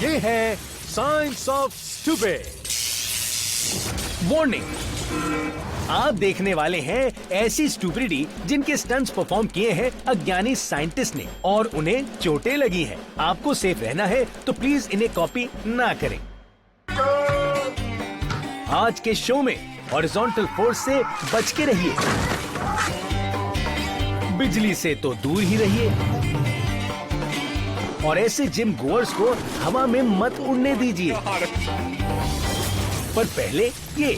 ये है science of stupid. Warning, आप देखने वाले हैं ऐसी स्टूपिडिटी जिनके स्टंट्स परफॉर्म किए हैं अज्ञानी साइंटिस्ट ने और उन्हें चोटें लगी हैं। आपको सेफ रहना है तो प्लीज इन्हें कॉपी ना करें। आज के शो में हॉरिजॉन्टल फोर्स से बच के रहिए, बिजली से तो दूर ही रहिए और ऐसे जिम गोअर्स को हवा में मत उड़ने दीजिए। पर पहले ये,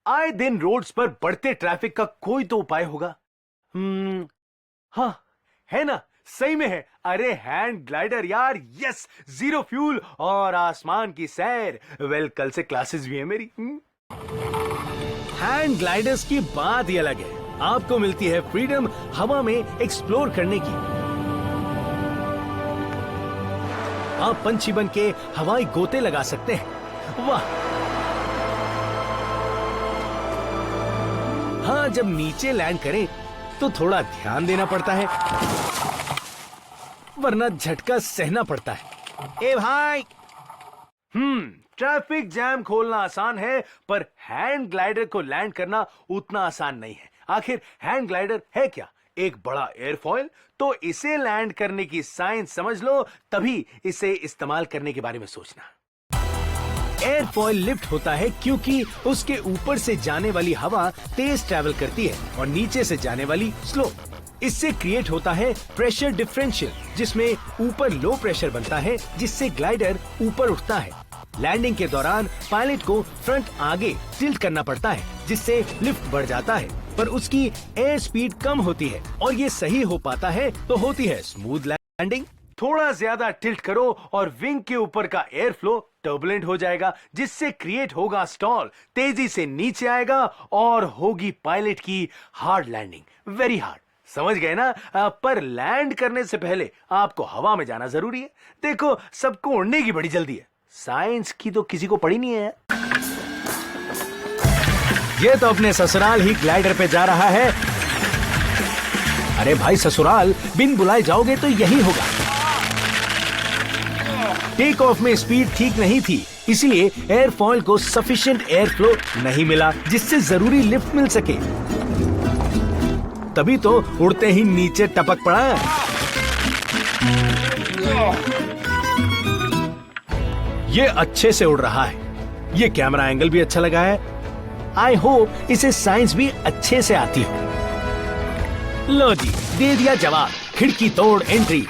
आए दिन रोड्स पर बढ़ते ट्रैफिक का कोई तो उपाय होगा। हाँ है ना, सही में है। अरे हैंड ग्लाइडर यार, यस, 0 फ्यूल और आसमान की सैर। वेल, कल से क्लासेस भी है मेरी। हैंड ग्लाइडर्स की बात ही अलग है। आपको मिलती है फ्रीडम हवा में एक्सप्लोर करने की। आप पंछी बन के हवाई गोते लगा सकते हैं। वाह! हाँ, जब नीचे लैंड करें तो थोड़ा ध्यान देना पड़ता है, वरना झटका सहना पड़ता है। ए भाई, ट्रैफिक जैम खोलना आसान है, पर हैंड ग्लाइडर को लैंड करना उतना आसान नहीं है। आखिर हैंड ग्लाइडर है क्या? एक बड़ा एयरफॉयल। तो इसे लैंड करने की साइंस समझ लो, तभी इसे इस्तेमाल करने के बारे में सोचना। एयरफॉयल लिफ्ट होता है क्योंकि उसके ऊपर से जाने वाली हवा तेज ट्रैवल करती है और नीचे से जाने वाली स्लो। इससे क्रिएट होता है प्रेशर डिफरेंशियल, जिसमें ऊपर लो प्रेशर बनता है, जिससे ग्लाइडर ऊपर उठता है। लैंडिंग के दौरान पायलट को फ्रंट आगे टिल्ट करना पड़ता है, जिससे लिफ्ट बढ़ जाता है, पर उसकी एयर स्पीड कम होती है और ये सही हो पाता है तो होती है स्मूथ लैंडिंग। थोड़ा ज्यादा टिल्ट करो और विंग के ऊपर का एयर फ्लो टर्बुलेंट हो जाएगा, जिससे क्रिएट होगा स्टॉल, तेजी से नीचे आएगा और होगी पायलट की हार्ड लैंडिंग। वेरी हार्ड, समझ गए ना? पर लैंड करने से पहले आपको हवा में जाना जरूरी है। देखो, सबको उड़ने की बड़ी जल्दी है, साइंस की तो किसी को पड़ी नहीं है। ये तो अपने ससुराल ही ग्लाइडर पे जा रहा है। अरे भाई ससुराल, बिन बुलाए जाओगे तो यही होगा। टेक ऑफ में स्पीड ठीक नहीं थी, इसलिए एयरफॉयल को सफिशिएंट एयर फ्लो नहीं मिला, जिससे जरूरी लिफ्ट मिल सके। तभी तो उड़ते ही नीचे टपक पड़ा। ये अच्छे से उड़ रहा है। ये कैमरा एंगल भी अच्छा लगा है। आई होप इसे साइंस भी अच्छे से आती हो। लो जी, दे दिया जवाब, खिड़की तोड़ एंट्री।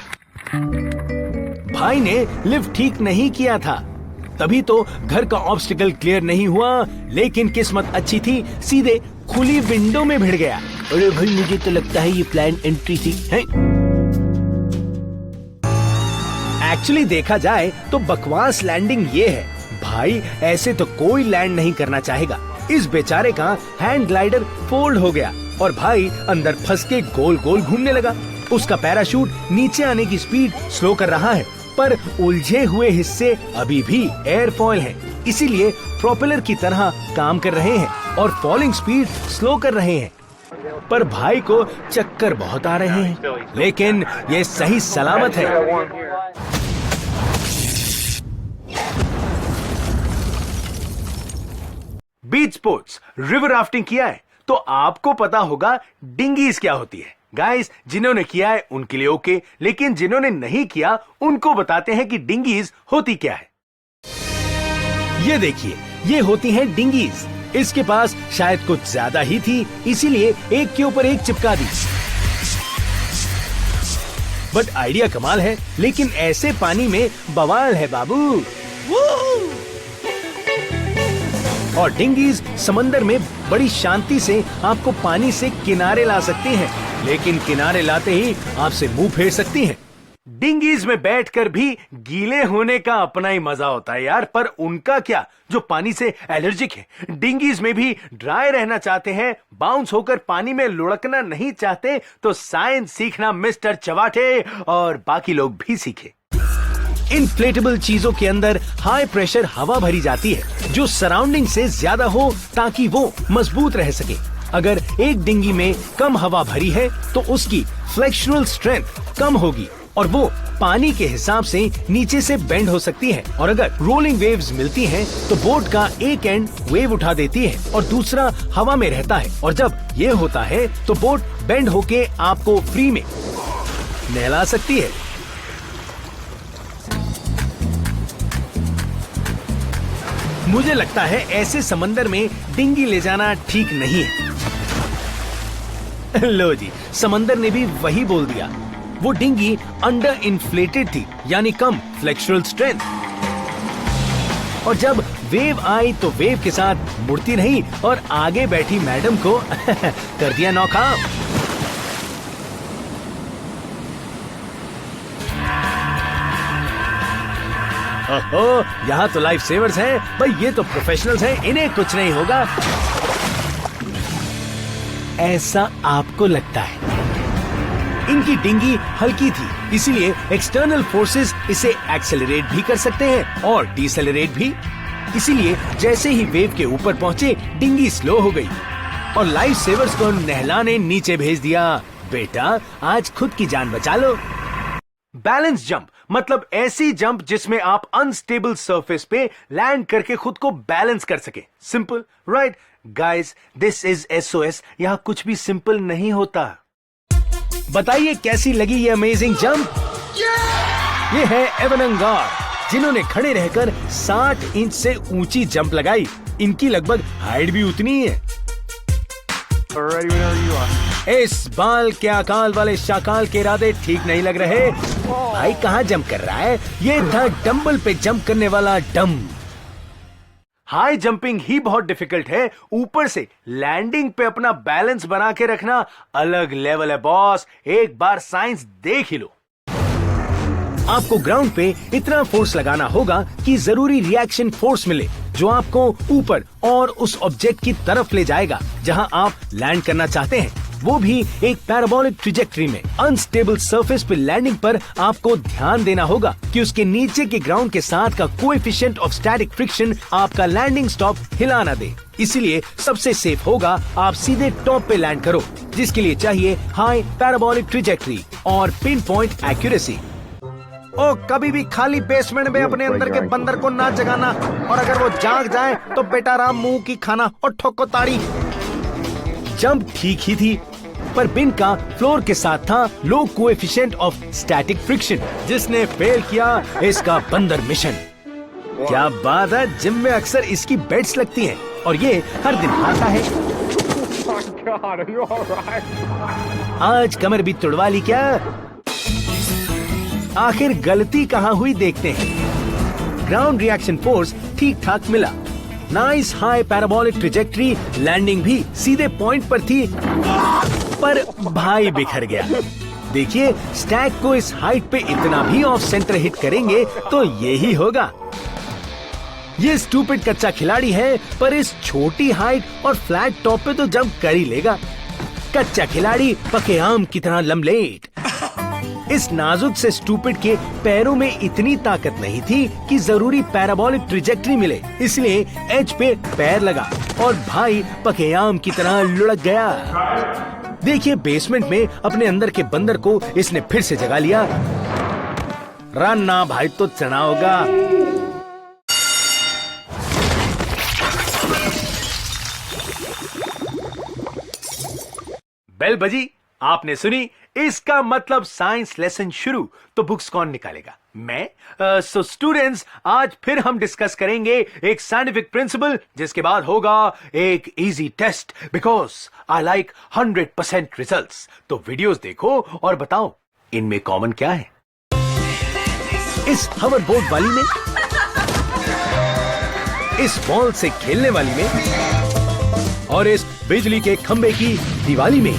भाई ने लिफ्ट ठीक नहीं किया था, तभी तो घर का ऑब्स्टिकल क्लियर नहीं हुआ, लेकिन किस्मत अच्छी थी, सीधे खुली विंडो में भिड़ गया। अरे भाई, मुझे तो लगता है ये प्लान एंट्री थी। एक्चुअली देखा जाए तो बकवास लैंडिंग ये है। भाई, ऐसे तो कोई लैंड नहीं करना चाहेगा। इस बेचारे का हैंड ग्लाइडर फोल्ड हो गया और भाई अंदर फंस के गोल गोल घूमने लगा। उसका पैराशूट नीचे आने की स्पीड स्लो कर रहा है, पर उलझे हुए हिस्से अभी भी एयरफॉयल हैं, इसीलिए प्रोपेलर की तरह काम कर रहे हैं और फॉलिंग स्पीड स्लो कर रहे हैं। पर भाई को चक्कर बहुत आ रहे हैं, लेकिन ये सही सलामत है। बीच स्पोर्ट्स, रिवर राफ्टिंग किया है तो आपको पता होगा डिंगीज क्या होती है। गाइस, जिन्होंने किया है उनके लिए ओके, लेकिन जिन्होंने नहीं किया उनको बताते हैं कि डिंगीज होती क्या है। ये देखिए, ये होती हैं डिंगीज। इसके पास शायद कुछ ज्यादा ही थी, इसीलिए एक के ऊपर एक चिपका दी। बट आइडिया कमाल है, लेकिन ऐसे पानी में बवाल है बाबू। और डिंगीज समंदर में बड़ी शांति से आपको पानी से किनारे ला सकती हैं, लेकिन किनारे लाते ही आपसे मुंह फेर सकती हैं। डिंगीज में बैठकर भी गीले होने का अपना ही मजा होता है यार, पर उनका क्या जो पानी से एलर्जिक है। डिंगीज में भी ड्राई रहना चाहते हैं, बाउंस होकर पानी में लुढ़कना नहीं चाहते, तो साइंस सीखना मिस्टर चवाटे और बाकी लोग भी सीखे। इन्फ्लेटेबल चीजों के अंदर हाई प्रेशर हवा भरी जाती है, जो सराउंडिंग से ज्यादा हो ताकि वो मजबूत रह सके। अगर एक डिंगी में कम हवा भरी है तो उसकी फ्लेक्शुरल स्ट्रेंथ कम होगी और वो पानी के हिसाब से नीचे से बेंड हो सकती है। और अगर रोलिंग वेव्स मिलती हैं, तो बोट का एक एंड वेव उठा देती है और दूसरा हवा में रहता है। और जब ये होता है तो बोट बेंड होके आपको फ्री में नहला सकती है। मुझे लगता है ऐसे समंदर में डिंगी ले जाना ठीक नहीं है। लो जी, समंदर ने भी वही बोल दिया। वो डिंगी अंडर इन्फ्लेटेड थी, यानी कम फ्लेक्सुरल स्ट्रेंथ। और जब वेव आई तो वेव के साथ मुड़ती रही और आगे बैठी मैडम को कर दिया नौका। ओहो, यहाँ तो लाइफ सेवर्स हैं। भाई ये तो प्रोफेशनल्स हैं, इन्हें कुछ नहीं होगा। ऐसा आपको लगता है। इनकी डिंगी हल्की थी, इसीलिए एक्सटर्नल फोर्सेस इसे एक्सेलरेट भी कर सकते हैं और डिसेलरेट भी। इसीलिए जैसे ही वेव के ऊपर पहुंचे, डिंगी स्लो हो गई और लाइफ सेवर्स को नहलाने नीचे भेज दिया। बेटा, आज खुद की जान बचा लो। बैलेंस जंप मतलब ऐसी जंप जिसमें आप अनस्टेबल सरफेस पे लैंड करके खुद को बैलेंस कर सके। Simple, right guys? This is SOS। यहां कुछ भी सिंपल नहीं होता। बताइए कैसी लगी ये अमेजिंग जंप? ये है एवन अंगार, जिन्होंने खड़े रहकर 60 इंच से ऊंची जंप लगाई। इनकी लगभग हाइट भी उतनी ही है। इस बाल के आकाल वाले शाकाल के इरादे ठीक नहीं लग रहे। भाई कहाँ जंप कर रहा है? ये था डंबल पे जंप करने वाला डम। हाई जंपिंग ही बहुत डिफिकल्ट है, ऊपर से लैंडिंग पे अपना बैलेंस बना के रखना अलग लेवल है बॉस। एक बार साइंस देख ही लो। आपको ग्राउंड पे इतना फोर्स लगाना होगा कि जरूरी रिएक्शन फोर्स मिले, जो आपको ऊपर और उस ऑब्जेक्ट की तरफ ले जाएगा जहां आप लैंड करना चाहते हैं, वो भी एक पैराबोलिक ट्रेजेक्टरी में। अनस्टेबल सरफेस पे लैंडिंग पर आपको ध्यान देना होगा कि उसके नीचे के ग्राउंड के साथ का कोएफिशिएंट ऑफ स्टैटिक फ्रिक्शन आपका लैंडिंग स्टॉप हिला ना दे। इसीलिए सबसे सेफ होगा आप सीधे टॉप पे लैंड करो, जिसके लिए चाहिए हाई पैराबोलिक ट्रेजेक्टरी और पिन पॉइंट एक्यूरेसी। ओ, कभी भी खाली बेसमेंट में अपने अंदर के बंदर को ना जगाना, और अगर वो जाग जाए तो बेटा राम मुंह की खाना और ठोको ताड़ी। जंप ठीक ही थी, पर बिन का फ्लोर के साथ था लो कोएफिशिएंट ऑफ स्टैटिक फ्रिक्शन, जिसने फेल किया इसका बंदर मिशन। क्या बात है, जिम में अक्सर इसकी बेड्स लगती हैं और ये हर दिन आता है। आज कमर भी तुड़वा ली क्या? आखिर गलती कहाँ हुई देखते हैं। ग्राउंड रिएक्शन फोर्स ठीक ठाक मिला, nice high parabolic trajectory, landing भी सीधे पॉइंट पर थी, पर भाई बिखर गया। देखिए, स्टैक को इस हाइट पे इतना भी ऑफ सेंटर हिट करेंगे तो यही होगा। ये स्टूपिड कच्चा खिलाड़ी है, पर इस छोटी हाइट और फ्लैट टॉप पे तो जंप कर ही लेगा। कच्चा खिलाड़ी पके आम की तरह लमलेट। इस नाजुक से स्टूपिड के पैरों में इतनी ताकत नहीं थी कि जरूरी पैराबोलिक ट्रेजेक्टरी मिले, इसलिए एज पे पैर लगा और भाई पकेयाम की तरह लुढ़क गया। देखिए, बेसमेंट में अपने अंदर के बंदर को इसने फिर से जगा लिया। रन ना भाई तो चना होगा। बेल बजी, आपने सुनी, इसका मतलब साइंस लेसन शुरू। तो बुक्स कौन निकालेगा? मैं। सो स्टूडेंट्स, आज फिर हम डिस्कस करेंगे एक साइंटिफिक प्रिंसिपल, जिसके बाद होगा एक easy test, because I like 100% results. तो वीडियोस देखो और बताओ इनमें कॉमन क्या है। इस हवर बोट वाली में, इस बॉल से खेलने वाली में, और इस बिजली के खंबे की दिवाली में।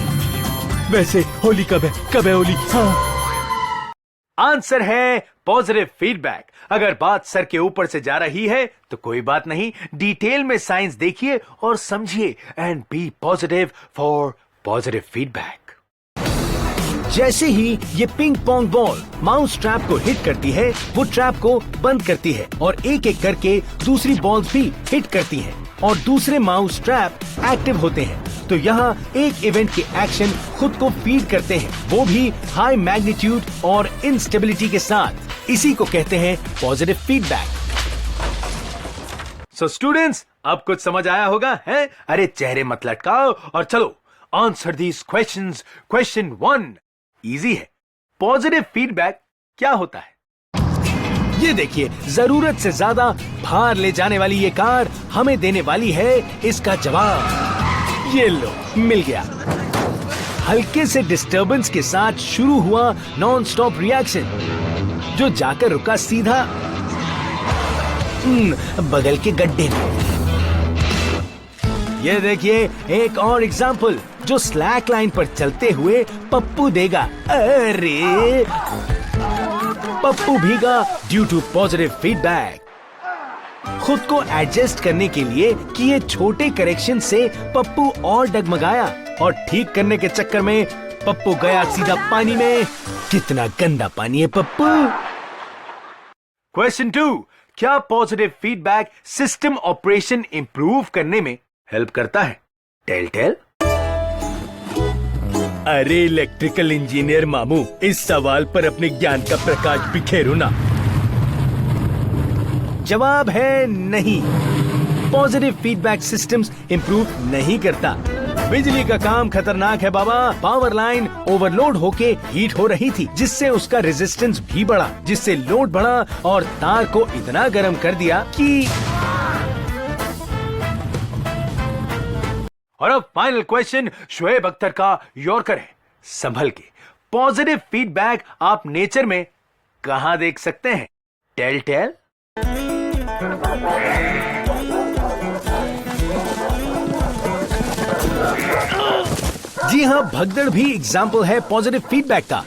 वैसे होली कब है होली? हाँ। आंसर है पॉजिटिव फीडबैक। अगर बात सर के ऊपर से जा रही है तो कोई बात नहीं, डिटेल में साइंस देखिए और समझिए, and be positive for positive feedback. जैसे ही ये ping pong ball mouse trap को हिट करती है, वो ट्रैप को बंद करती है और एक एक करके दूसरी बॉल्स भी हिट करती हैं और दूसरे माउस ट्रैप एक्टिव होते हैं। तो यहाँ एक इवेंट के एक्शन खुद को फीड करते हैं, वो भी हाई मैग्नीट्यूड और इंस्टेबिलिटी के साथ। इसी को कहते हैं पॉजिटिव फीडबैक। सो स्टूडेंट्स, अब कुछ समझ आया होगा है? अरे चेहरे मत लटकाओ और चलो answer these questions. Question 1 easy है। पॉजिटिव फीडबैक क्या होता है? ये देखिए, जरूरत से ज्यादा भार ले जाने वाली ये कार हमें देने वाली है इसका जवाब। ये लो, मिल गया। हल्के से डिस्टरबेंस के साथ शुरू हुआ नॉन स्टॉप रिएक्शन, जो जाकर रुका सीधा बगल के गड्ढे में। ये देखिए एक और एग्जाम्पल जो स्लैक लाइन पर चलते हुए पप्पू देगा। अरे पप्पू भीगा ड्यू टू पॉजिटिव फीडबैक। खुद को एडजस्ट करने के लिए किए छोटे करेक्शन से पप्पू और डगमगाया और ठीक करने के चक्कर में पप्पू गया सीधा पानी में। कितना गंदा पानी है पप्पू। क्वेश्चन 2, क्या positive feedback system operation improve करने में हेल्प करता है? टेल। अरे इलेक्ट्रिकल इंजीनियर मामू, इस सवाल पर अपने ज्ञान का प्रकाश बिखेरो ना। जवाब है नहीं। पॉजिटिव फीडबैक सिस्टम्स इंप्रूव नहीं करता। बिजली का काम खतरनाक है बाबा। पावर लाइन ओवरलोड होके हीट हो रही थी, जिससे उसका रेजिस्टेंस भी बढ़ा, जिससे लोड बढ़ा और तार को इतना गर्म कर दिया कि। और अब फाइनल क्वेश्चन शुएब अख्तर का यॉर्कर है, संभल के। पॉजिटिव फीडबैक आप नेचर में कहां देख सकते हैं? टेल। जी हाँ, भगदड़ भी एग्जाम्पल है पॉजिटिव फीडबैक का।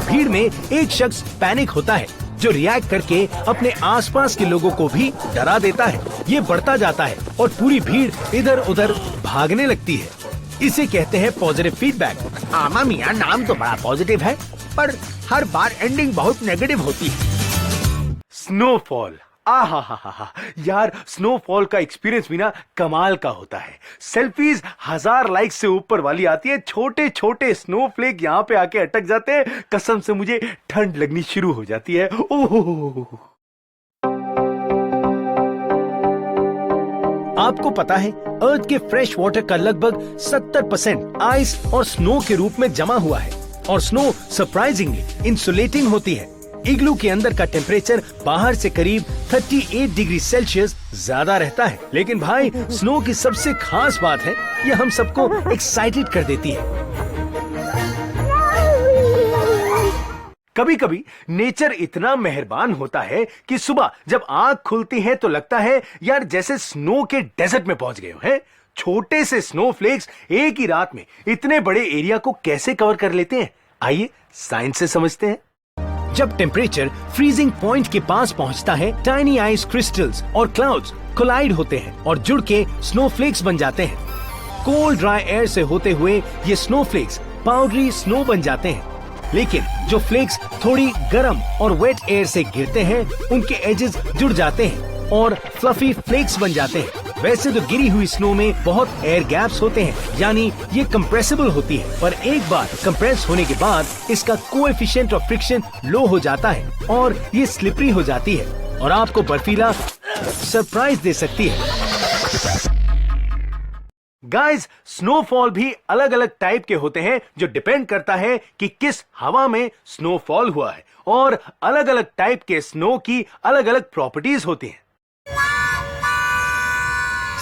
भीड़ में एक शख्स पैनिक होता है, जो रिएक्ट करके अपने आसपास के लोगों को भी डरा देता है। ये बढ़ता जाता है और पूरी भीड़ इधर उधर भागने लगती है। इसे कहते हैं पॉजिटिव फीडबैक। आमा मियाँ, नाम तो बड़ा पॉजिटिव है, पर हर बार एंडिंग बहुत नेगेटिव होती है। स्नोफॉल, आहा यार, स्नोफॉल का एक्सपीरियंस भी ना कमाल का होता है। सेल्फीज 1000 लाइक्स से ऊपर वाली आती है। छोटे छोटे स्नोफ्लेक यहाँ पे आके अटक जाते हैं। कसम से मुझे ठंड लगनी शुरू हो जाती है। ओह, आपको पता है अर्थ के फ्रेश वाटर का लगभग 70% आइस और स्नो के रूप में जमा हुआ है, और स्नो सरप्राइजिंगली इंसुलेटिंग होती है। इग्लू के अंदर का टेम्परेचर बाहर से करीब 38 डिग्री सेल्सियस ज्यादा रहता है। लेकिन भाई, स्नो की सबसे खास बात है, ये हम सबको एक्साइटेड कर देती है। कभी कभी नेचर इतना मेहरबान होता है कि सुबह जब आंख खुलती है तो लगता है यार जैसे स्नो के डेजर्ट में पहुंच गए हैं। छोटे से स्नोफ्लेक्स एक ही रात में इतने बड़े एरिया को कैसे कवर कर लेते हैं? आइए साइंस से समझते हैं। जब टेम्परेचर फ्रीजिंग पॉइंट के पास पहुंचता है, टाइनी आइस क्रिस्टल्स और क्लाउड्स कोलाइड होते हैं और जुड़ के स्नोफ्लेक्स बन जाते हैं। कोल्ड ड्राई एयर से होते हुए ये स्नोफ्लेक्स पाउडरी स्नो बन जाते हैं। लेकिन जो फ्लेक्स थोड़ी गर्म और वेट एयर से गिरते हैं, उनके एजेस जुड़ जाते हैं और फ्लफी फ्लेक्स बन जाते हैं। वैसे तो गिरी हुई स्नो में बहुत एयर गैप्स होते हैं, यानी ये कंप्रेसिबल होती है, पर एक बार कंप्रेस होने के बाद इसका कोएफिशिएंट ऑफ फ्रिक्शन लो हो जाता है और ये स्लिपरी हो जाती है और आपको बर्फीला सरप्राइज दे सकती है। गाइस, स्नोफॉल भी अलग अलग टाइप के होते हैं, जो डिपेंड करता है कि किस हवा में स्नोफॉल हुआ है, और अलग अलग टाइप के स्नो की अलग अलग प्रॉपर्टीज होती हैं।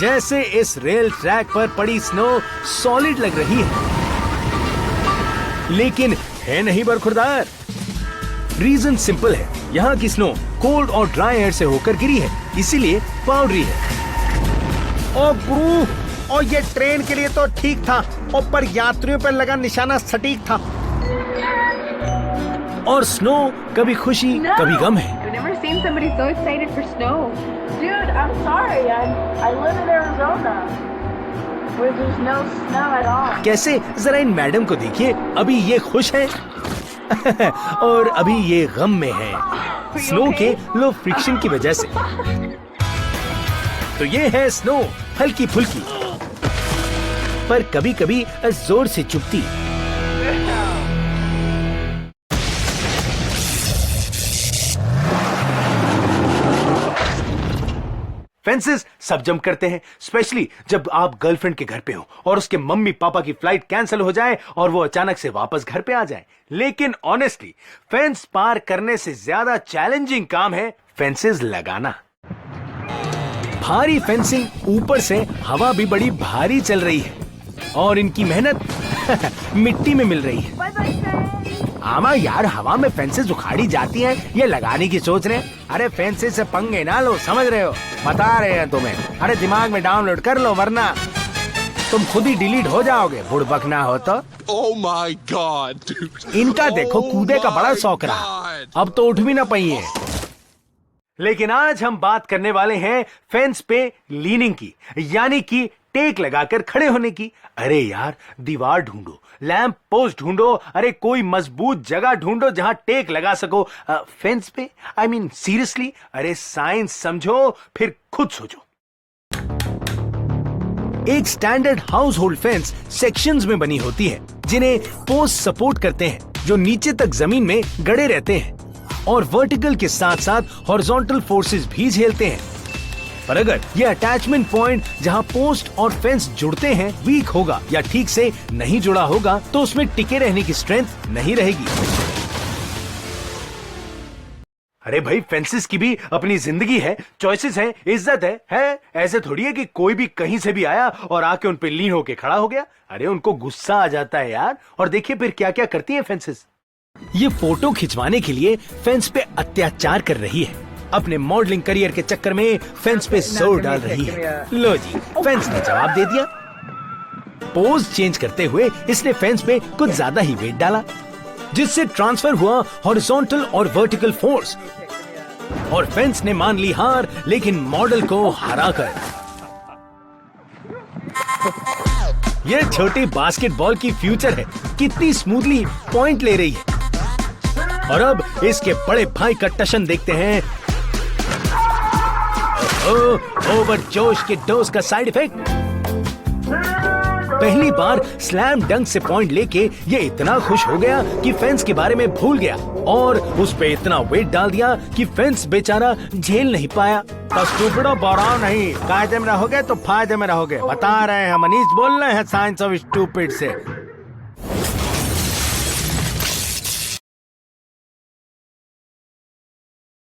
जैसे इस रेल ट्रैक पर पड़ी स्नो सॉलिड लग रही है, लेकिन है नहीं बरखुरदार। रीजन सिंपल है, यहाँ की स्नो कोल्ड और ड्राई एयर से होकर गिरी है, इसीलिए पाउडरी है। ओ गुरु, और ये ट्रेन के लिए तो ठीक था, और पर यात्रियों पर लगा निशाना सटीक था। और स्नो कभी खुशी कभी गम है। Seen somebody so excited for snow. Dude, I'm sorry. I live in Arizona, where there's no snow at all. कैसे? जरा इन मैडम को देखिए, अभी ये खुश है और अभी ये गम में है, स्नो के लो फ्रिक्शन की वजह से। तो ये है स्नो, हल्की फुल्की। पर कभी कभी जोर से चुभती। फेंसेस सब जंप करते हैं, स्पेशली जब आप गर्लफ्रेंड के घर पे हो और उसके मम्मी पापा की फ्लाइट कैंसिल हो जाए और वो अचानक से वापस घर पे आ जाए। लेकिन ऑनेस्टली फेंस पार करने से ज्यादा चैलेंजिंग काम है फेंसेस लगाना। भारी फेंसिंग, ऊपर से हवा भी बड़ी भारी चल रही है और इनकी मेहनत मिट्टी में मिल रही है। आमा यार, हवा में फेंसेस उखाड़ी जाती हैं, ये लगाने की सोच रहे हैं। अरे फेंसेस से पंगे ना लो, समझ रहे हो, बता रहे हैं तुम्हें। अरे दिमाग में डाउनलोड कर लो वरना तुम खुद ही डिलीट हो जाओगे, बुड़बक ना हो तो। Oh my God, dude. इनका देखो कूदे का बड़ा शौक रहा, God. अब तो उठ भी ना पाई है। लेकिन आज हम बात करने वाले हैं फेंस पे लीनिंग की, यानी कि टेक लगाकर खड़े होने की। अरे यार, दीवार ढूंढो, लैंप पोस्ट ढूंढो, अरे कोई मजबूत जगह ढूंढो जहां टेक लगा सको फेंस पे। आई मीन सीरियसली, अरे साइंस समझो फिर खुद सोचो। एक standard house hold fence sections में बनी होती है जिन्हें पोस्ट सपोर्ट करते हैं, जो नीचे तक जमीन में गड़े रहते हैं और वर्टिकल के साथ साथ हॉरिजॉन्टल फोर्सेस भी झेलते हैं। पर अगर यह अटैचमेंट पॉइंट जहां पोस्ट और फेंस जुड़ते हैं वीक होगा या ठीक से नहीं जुड़ा होगा तो उसमें टिके रहने की स्ट्रेंथ नहीं रहेगी। अरे भाई, फेंसेस की भी अपनी जिंदगी है, चॉइसेस हैं, इज्जत है। ऐसे थोड़ी है कि कोई भी कहीं से भी आया और आके उन पे लीन होके खड़ा हो गया। अरे उनको गुस्सा आ जाता है यार, और देखिए फिर क्या क्या करती है फेंसेस। ये फोटो खिंचवाने के लिए फेंस पे अत्याचार कर रही है, अपने मॉडलिंग करियर के चक्कर में फेंस पे जोर डाल रही है। लो जी, फेंस ने जवाब दे दिया। पोज चेंज करते हुए इसने फेंस पे कुछ ज्यादा ही वेट डाला, जिससे ट्रांसफर हुआ हॉरिजॉन्टल और वर्टिकल फोर्स, और फेंस ने मान ली हार, लेकिन मॉडल को हराकर। यह छोटी बास्केटबॉल की फ्यूचर है, कितनी स्मूथली पॉइंट ले रही है। और अब इसके बड़े भाई का टशन देखते हैं। ओवर जोश के डोज का साइड इफेक्ट। पहली बार स्लैम डंक से पॉइंट लेके ये इतना खुश हो गया कि फेंस के बारे में भूल गया और उस पे इतना वेट डाल दिया कि फेंस बेचारा झेल नहीं पाया। तो स्टूपिडो बोराव नहीं, कायदे में रहोगे तो फायदे में रहोगे, बता रहे हैं हम। मनीष बोल रहे हैं साइंस ऑफ स्टूपिड से।